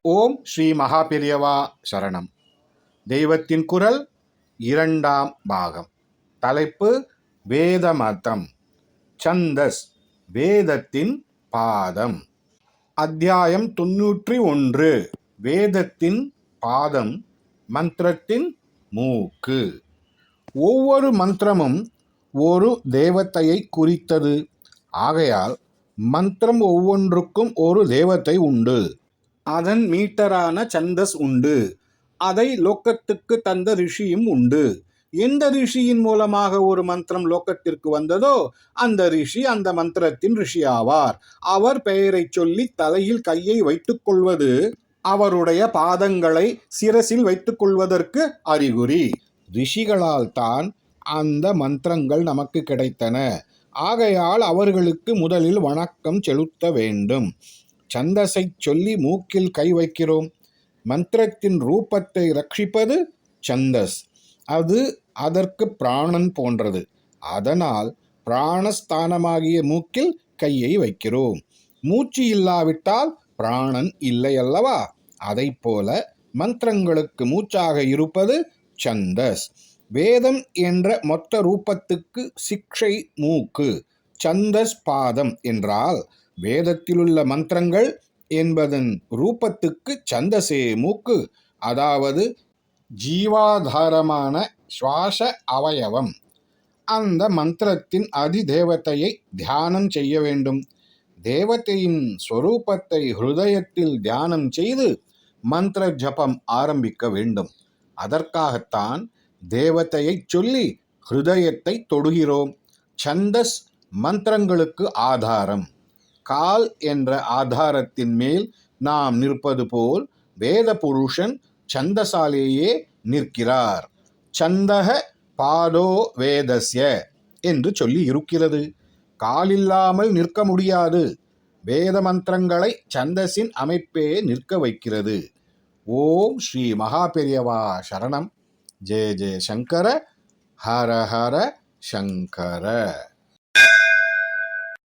ஓம் ஸ்ரீ மகாபெரியவா சரணம். தெய்வத்தின் குரல் இரண்டாம் பாகம். தலைப்பு வேத மதம். சந்தஸ் வேதத்தின் பாதம். அத்தியாயம் 91. வேதத்தின் பாதம், மந்திரத்தின் மூக்கு. ஒவ்வொரு மந்திரமும் ஒரு தேவதையை குறித்தது. ஆகையால் மந்திரம் ஒவ்வொன்றுக்கும் ஒரு தேவதை உண்டு. அதன் மீட்டரான சந்தஸ் உண்டு. அதை லோக்கத்துக்கு தந்த ரிஷியும் உண்டு. எந்த ரிஷியின் மூலமாக ஒரு மந்திரம் லோக்கத்திற்கு வந்ததோ அந்த ரிஷி அந்த மந்திரத்தின் ரிஷி ஆவார். அவர் பெயரை சொல்லி தலையில் கையை வைத்துக் கொள்வது அவருடைய பாதங்களை சிரசில் வைத்துக் கொள்வதற்கு அறிகுறி. ரிஷிகளால் தான் அந்த மந்திரங்கள் நமக்கு கிடைத்தன. ஆகையால் அவர்களுக்கு முதலில் வணக்கம் செலுத்த வேண்டும். சந்தஸை சொல்லி மூக்கில் கை வைக்கிறோம். மந்திரத்தின் ரூபத்தை ரட்சிப்பது சந்தஸ். அது அதற்கு பிராணன் போன்றது. அதனால் பிராணஸ்தானமாகிய மூக்கில் கையை வைக்கிறோம். மூச்சு இல்லாவிட்டால் பிராணன் இல்லை அல்லவா? அதை போல மந்திரங்களுக்கு மூச்சாக இருப்பது சந்தஸ். வேதம் என்ற மொத்த ரூபத்துக்கு சிக்ஷை மூக்கு, சந்தஸ் பாதம் என்றால் வேதத்திலுள்ள மந்திரங்கள் என்பதன் ரூபத்துக்கு சந்தசே மூக்கு, அதாவது ஜீவாதாரமான சுவாச அவயவம். அந்த மந்திரத்தின் அதிதேவதையை தியானம் செய்ய வேண்டும். தேவதையின் ஸ்வரூபத்தை ஹிருதயத்தில் தியானம் செய்து மந்திர ஜபம் ஆரம்பிக்க வேண்டும். அதற்காகத்தான் தேவதையை சொல்லி ஹிருதயத்தை தொடுகிறோம். சந்தஸ் மந்திரங்களுக்கு ஆதாரம். கால் என்ற ஆதாரத்தின் மேல் நாம் நிற்பது போல் வேத புருஷன் சந்தசாலேயே நிற்கிறார். சந்தக பாதோ வேதஸ்ய என்று சொல்லி இருக்கிறது. காலில்லாமல் நிற்க முடியாது. வேத மந்திரங்களை சந்தஸின் அமைப்பே நிற்க வைக்கிறது. ஓம் ஸ்ரீ மகாபெரியவா சரணம். ஜெய ஜெய சங்கர, ஹர ஹர சங்கர.